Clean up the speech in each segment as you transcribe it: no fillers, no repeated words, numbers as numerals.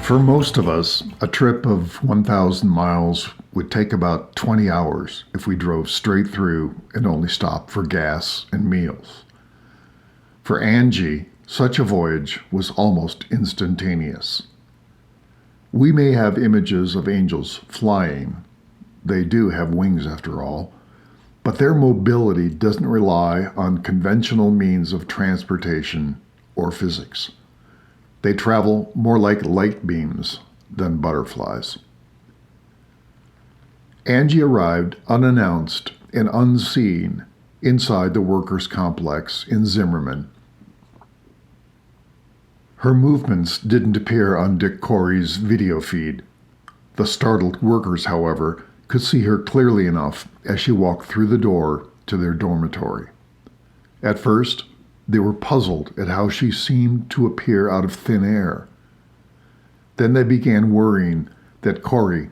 For most of us, a trip of 1,000 miles would take about 20 hours if we drove straight through and only stopped for gas and meals. For Angie, such a voyage was almost instantaneous. We may have images of angels flying. They do have wings after all. But their mobility doesn't rely on conventional means of transportation or physics. They travel more like light beams than butterflies. Angie arrived unannounced and unseen inside the workers' complex in Zimmerman. Her movements didn't appear on Dick Corey's video feed. The startled workers, however, could see her clearly enough as she walked through the door to their dormitory. At first, they were puzzled at how she seemed to appear out of thin air. Then they began worrying that Corey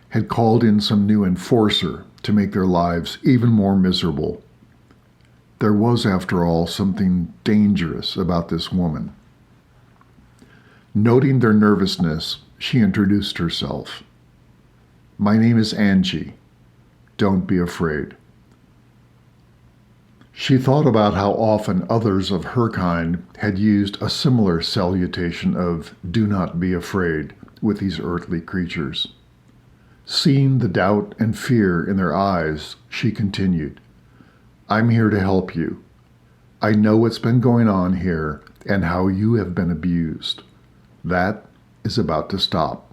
had called in some new enforcer to make their lives even more miserable. There was, after all, something dangerous about this woman. Noting their nervousness, she introduced herself. "My name is Angie. Don't be afraid." She thought about how often others of her kind had used a similar salutation of "do not be afraid" with these earthly creatures. Seeing the doubt and fear in their eyes, she continued, "I'm here to help you. I know what's been going on here and how you have been abused. That is about to stop."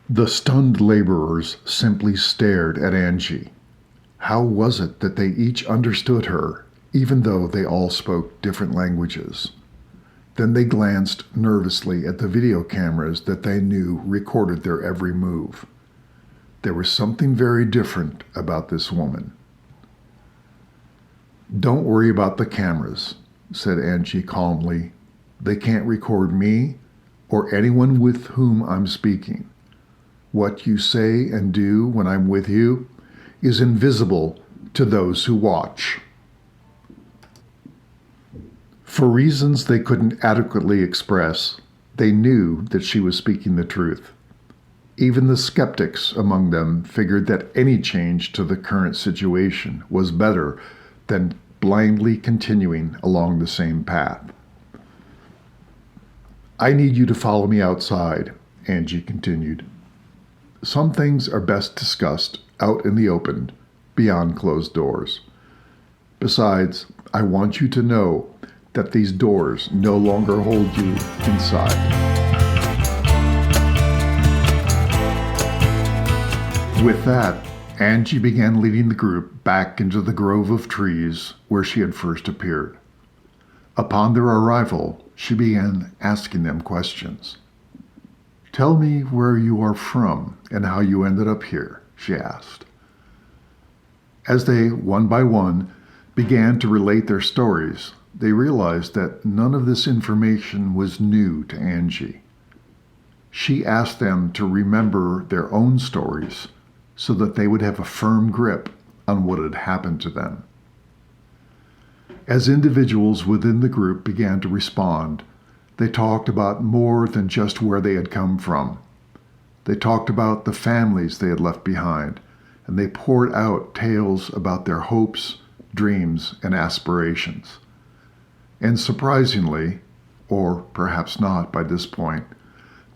The stunned laborers simply stared at Angie. How was it that they each understood her, even though they all spoke different languages? Then they glanced nervously at the video cameras that they knew recorded their every move. There was something very different about this woman. "Don't worry about the cameras," said Angie calmly. "They can't record me or anyone with whom I'm speaking. What you say and do when I'm with you is invisible to those who watch." For reasons they couldn't adequately express, they knew that she was speaking the truth. Even the skeptics among them figured that any change to the current situation was better than blindly continuing along the same path. "I need you to follow me outside," Angie continued. "Some things are best discussed out in the open, beyond closed doors. Besides, I want you to know that these doors no longer hold you inside." With that, Angie began leading the group back into the grove of trees where she had first appeared. Upon their arrival, she began asking them questions. "Tell me where you are from and how you ended up here," she asked. As they, one by one, began to relate their stories, they realized that none of this information was new to Angie. She asked them to remember their own stories so that they would have a firm grip on what had happened to them. As individuals within the group began to respond, they talked about more than just where they had come from. They talked about the families they had left behind, and they poured out tales about their hopes, dreams, and aspirations. And surprisingly, or perhaps not by this point,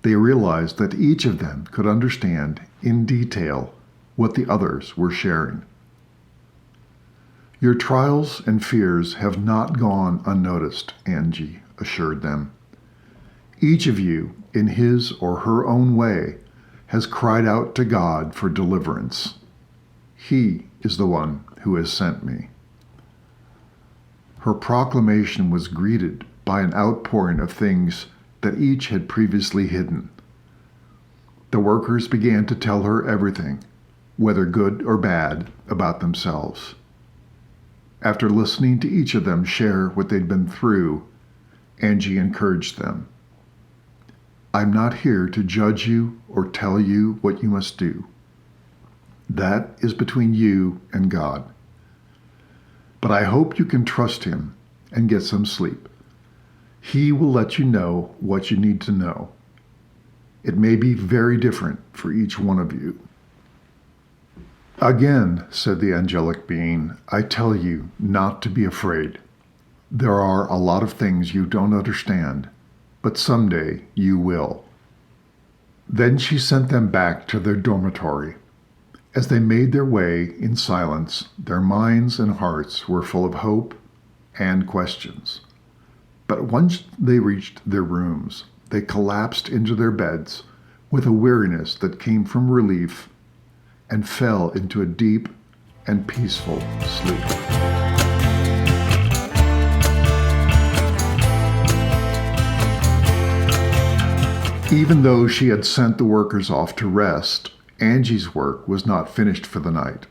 they realized that each of them could understand in detail what the others were sharing. "Your trials and fears have not gone unnoticed," Angie assured them. "Each of you, in his or her own way, has cried out to God for deliverance. He is the one who has sent me." Her proclamation was greeted by an outpouring of things that each had previously hidden. The workers began to tell her everything, whether good or bad, about themselves. After listening to each of them share what they'd been through, Angie encouraged them. "I'm not here to judge you or tell you what you must do. That is between you and God. But I hope you can trust Him and get some sleep. He will let you know what you need to know. It may be very different for each one of you. Again, said the angelic being, I tell you not to be afraid. There are a lot of things you don't understand, but someday you will. Then she sent them back to their dormitory. As they made their way in silence, their minds and hearts were full of hope and questions. But once they reached their rooms, they collapsed into their beds with a weariness that came from relief and fell into a deep and peaceful sleep. Even though she had sent the workers off to rest, Angie's work was not finished for the night.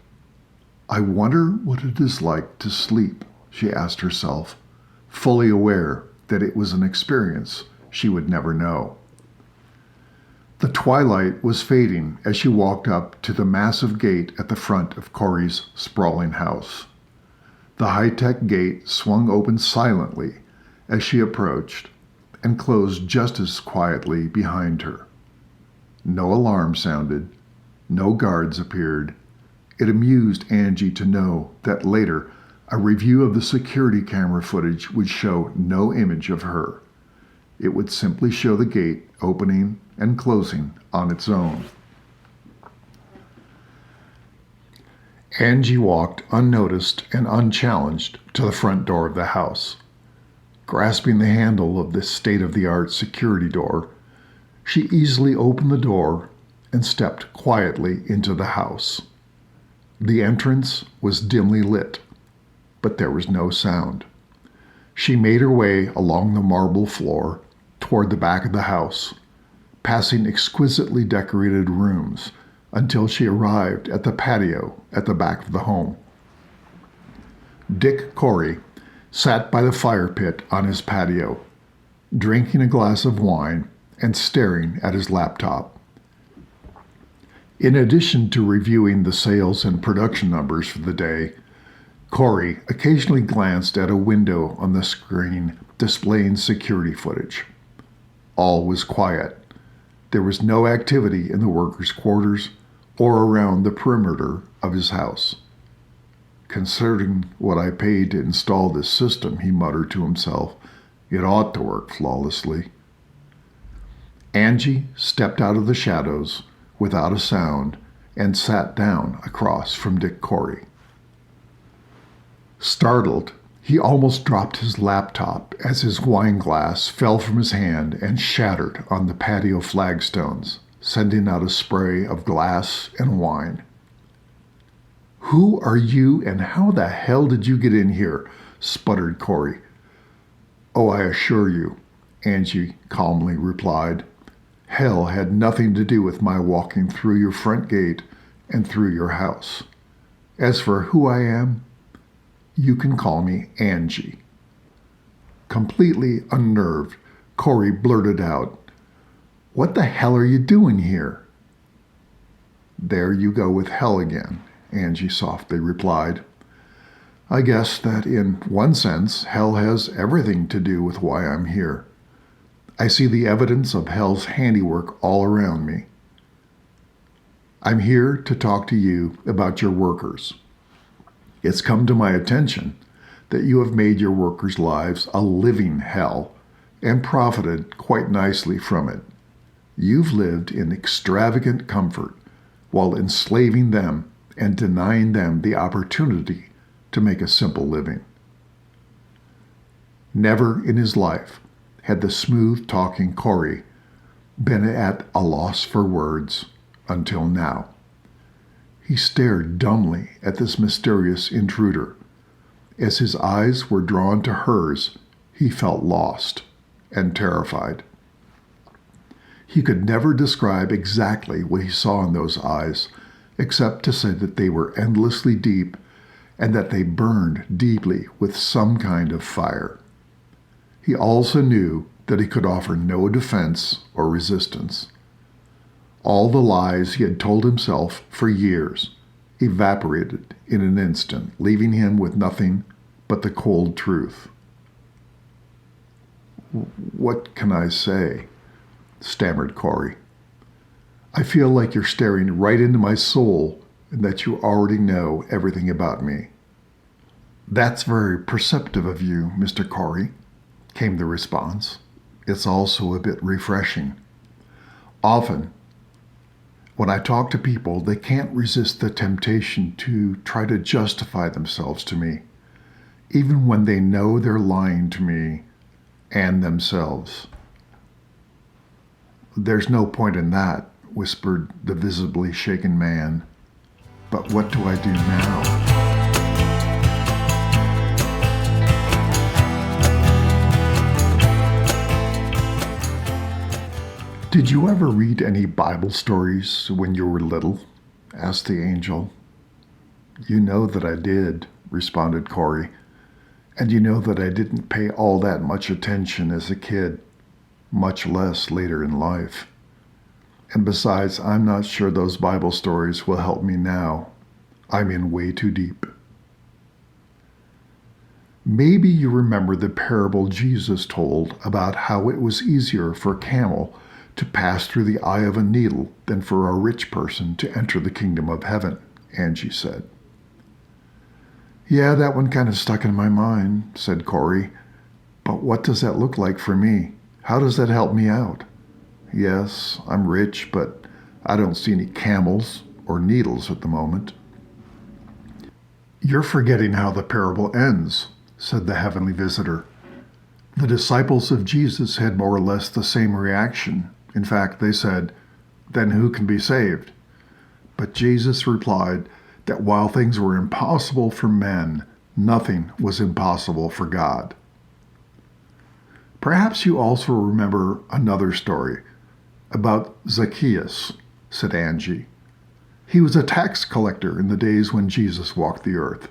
I wonder what it is like to sleep, she asked herself, fully aware that it was an experience she would never know. The twilight was fading as she walked up to the massive gate at the front of Corey's sprawling house. The high-tech gate swung open silently as she approached and closed just as quietly behind her. No alarm sounded. No guards appeared. It amused Angie to know that later a review of the security camera footage would show no image of her. It would simply show the gate opening and closing on its own. Angie walked unnoticed and unchallenged to the front door of the house. Grasping the handle of this state-of-the-art security door, she easily opened the door and stepped quietly into the house. The entrance was dimly lit, but there was no sound. She made her way along the marble floor toward the back of the house, passing exquisitely decorated rooms until she arrived at the patio at the back of the home. Dick Corey sat by the fire pit on his patio, drinking a glass of wine and staring at his laptop. In addition to reviewing the sales and production numbers for the day, Corey occasionally glanced at a window on the screen displaying security footage. All was quiet. There was no activity in the workers' quarters or around the perimeter of his house. Considering what I paid to install this system, he muttered to himself, it ought to work flawlessly. Angie stepped out of the shadows without a sound and sat down across from Dick Corey. Startled, he almost dropped his laptop as his wine glass fell from his hand and shattered on the patio flagstones, sending out a spray of glass and wine. Who are you and how the hell did you get in here? Sputtered Corey. Oh, I assure you, Angie calmly replied. Hell had nothing to do with my walking through your front gate and through your house. As for who I am, you can call me Angie. Completely unnerved, Corey blurted out, What the hell are you doing here? There you go with hell again, Angie softly replied. I guess that in one sense, hell has everything to do with why I'm here. I see the evidence of hell's handiwork all around me. I'm here to talk to you about your workers. It's come to my attention that you have made your workers' lives a living hell and profited quite nicely from it. You've lived in extravagant comfort while enslaving them and denying them the opportunity to make a simple living. Never in his life had the smooth-talking Corey been at a loss for words until now. He stared dumbly at this mysterious intruder. As his eyes were drawn to hers, he felt lost and terrified. He could never describe exactly what he saw in those eyes, except to say that they were endlessly deep and that they burned deeply with some kind of fire. He also knew that he could offer no defense or resistance. All the lies he had told himself for years evaporated in an instant, leaving him with nothing but the cold truth. What can I say? Stammered Corey. I feel like you're staring right into my soul and that you already know everything about me." "That's very perceptive of you, Mr. Corey," came the response. "It's also a bit refreshing. Often, when I talk to people, they can't resist the temptation to try to justify themselves to me, even when they know they're lying to me and themselves." "There's no point in that," whispered the visibly shaken man. "But what do I do now?" "Did you ever read any Bible stories when you were little?" asked the angel. "You know that I did," responded Corey. "And you know that I didn't pay all that much attention as a kid, much less later in life. And besides, I'm not sure those Bible stories will help me now. I'm in way too deep." "Maybe you remember the parable Jesus told about how it was easier for a camel to pass through the eye of a needle than for a rich person to enter the kingdom of heaven," Angie said. "Yeah, that one kind of stuck in my mind," said Corey. "But what does that look like for me? How does that help me out? Yes, I'm rich, but I don't see any camels or needles at the moment." "You're forgetting how the parable ends," said the heavenly visitor. "The disciples of Jesus had more or less the same reaction. In fact, they said, 'Then who can be saved?' But Jesus replied that while things were impossible for men, nothing was impossible for God." "Perhaps you also remember another story about Zacchaeus," said Angie. "He was a tax collector in the days when Jesus walked the earth.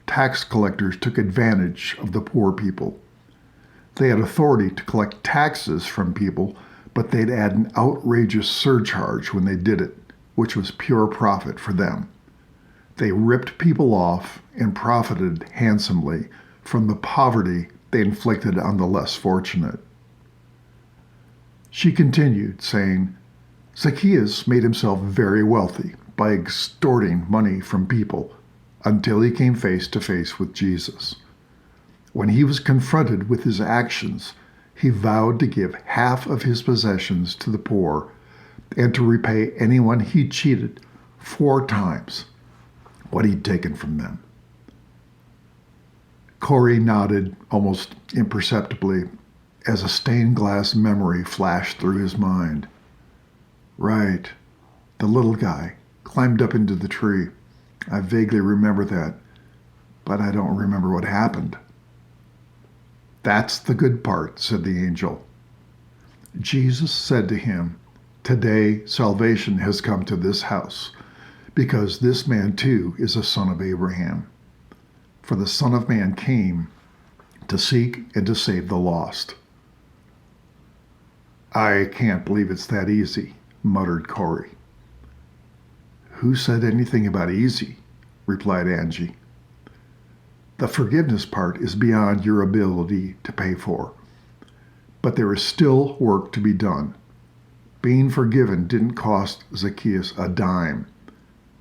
Tax collectors took advantage of the poor people. They had authority to collect taxes from people, but they'd add an outrageous surcharge when they did it, which was pure profit for them. They ripped people off and profited handsomely from the poverty they inflicted on the less fortunate." She continued, saying, "Zacchaeus made himself very wealthy by extorting money from people until he came face to face with Jesus. When he was confronted with his actions, he vowed to give half of his possessions to the poor and to repay anyone he cheated 4 times what he'd taken from them." Corey nodded almost imperceptibly as a stained glass memory flashed through his mind. "Right, the little guy climbed up into the tree. I vaguely remember that, but I don't remember what happened." "That's the good part," said the angel. "Jesus said to him, 'Today salvation has come to this house, because this man too is a son of Abraham. For the Son of Man came to seek and to save the lost.'" "I can't believe it's that easy," muttered Corey. "Who said anything about easy?" replied Angie. "The forgiveness part is beyond your ability to pay for. But there is still work to be done. Being forgiven didn't cost Zacchaeus a dime,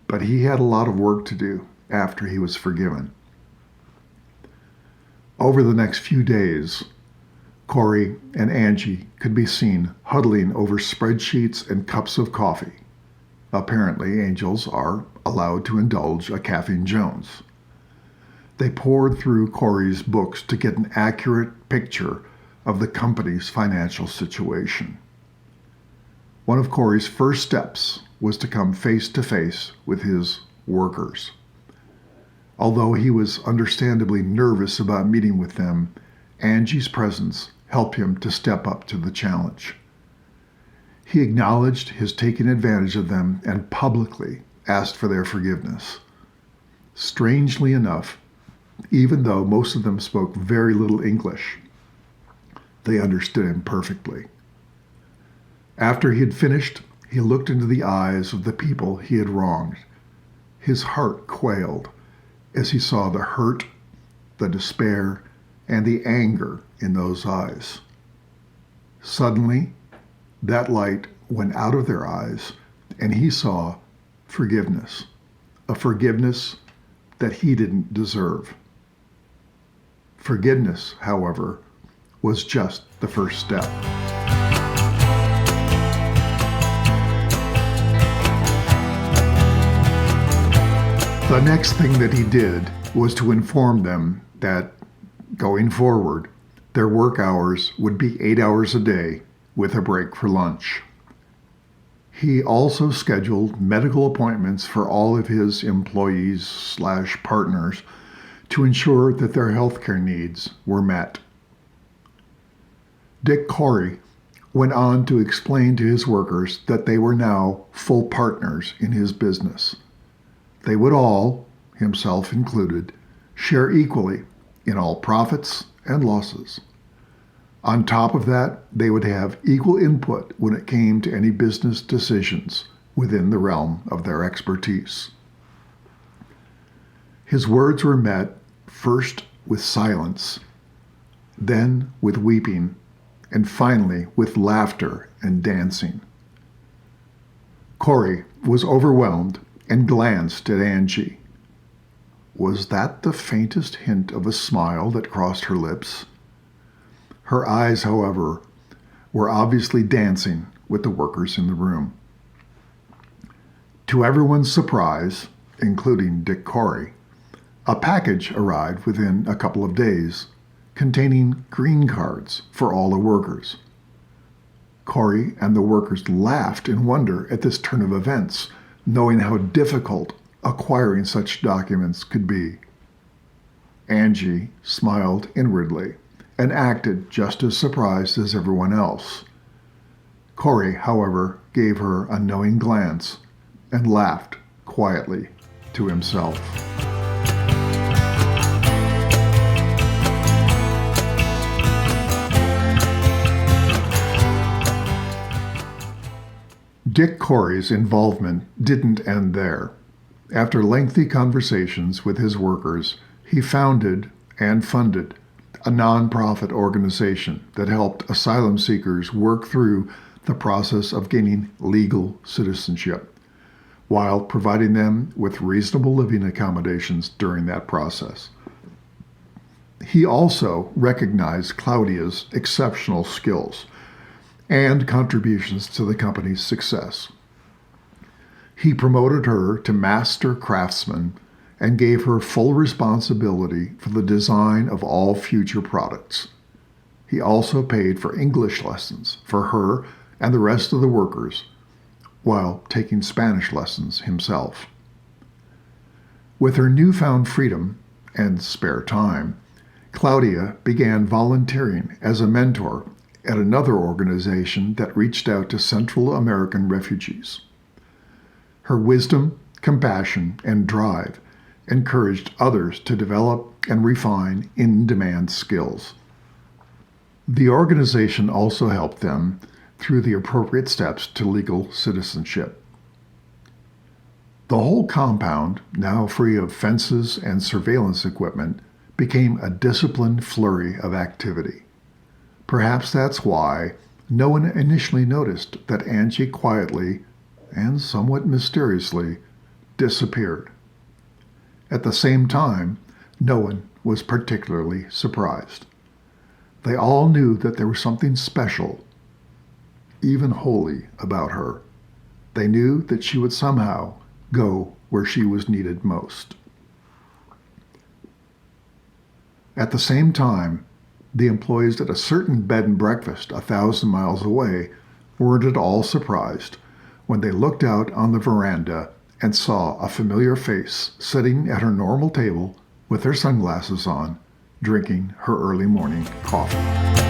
but he had a lot of work to do after he was forgiven." Over the next few days, Corey and Angie could be seen huddling over spreadsheets and cups of coffee. Apparently, angels are allowed to indulge a Caffeine Jones. They pored through Corey's books to get an accurate picture of the company's financial situation. One of Corey's first steps was to come face to face with his workers. Although he was understandably nervous about meeting with them, Angie's presence helped him to step up to the challenge. He acknowledged his taking advantage of them and publicly asked for their forgiveness. Strangely enough, even though most of them spoke very little English, they understood him perfectly. After he had finished, he looked into the eyes of the people he had wronged. His heart quailed as he saw the hurt, the despair, and the anger in those eyes. Suddenly, that light went out of their eyes, and he saw forgiveness, a forgiveness that he didn't deserve. Forgiveness, however, was just the first step. The next thing that he did was to inform them that, going forward, their work hours would be 8 hours a day with a break for lunch. He also scheduled medical appointments for all of his employees/partners to ensure that their healthcare needs were met. Dick Corey went on to explain to his workers that they were now full partners in his business. They would all, himself included, share equally in all profits and losses. On top of that, they would have equal input when it came to any business decisions within the realm of their expertise. His words were met first with silence, then with weeping, and finally with laughter and dancing. Corey was overwhelmed and glanced at Angie. Was that the faintest hint of a smile that crossed her lips? Her eyes, however, were obviously dancing with the workers in the room. To everyone's surprise, including Dick Corey, a package arrived within a couple of days containing green cards for all the workers. Corey and the workers laughed in wonder at this turn of events, knowing how difficult acquiring such documents could be. Angie smiled inwardly and acted just as surprised as everyone else. Corey, however, gave her a knowing glance and laughed quietly to himself. Dick Corey's involvement didn't end there. After lengthy conversations with his workers, he founded and funded a nonprofit organization that helped asylum seekers work through the process of gaining legal citizenship, while providing them with reasonable living accommodations during that process. He also recognized Claudia's exceptional skills and contributions to the company's success. He promoted her to master craftsman and gave her full responsibility for the design of all future products. He also paid for English lessons for her and the rest of the workers, while taking Spanish lessons himself. With her newfound freedom and spare time, Claudia began volunteering as a mentor at another organization that reached out to Central American refugees. Her wisdom, compassion, and drive encouraged others to develop and refine in-demand skills. The organization also helped them through the appropriate steps to legal citizenship. The whole compound, now free of fences and surveillance equipment, became a disciplined flurry of activity. Perhaps that's why no one initially noticed that Angie quietly, and somewhat mysteriously, disappeared. At the same time, no one was particularly surprised. They all knew that there was something special, even holy, about her. They knew that she would somehow go where she was needed most. At the same time, the employees at a certain bed and breakfast 1,000 miles away weren't at all surprised when they looked out on the veranda and saw a familiar face sitting at her normal table with her sunglasses on, drinking her early morning coffee.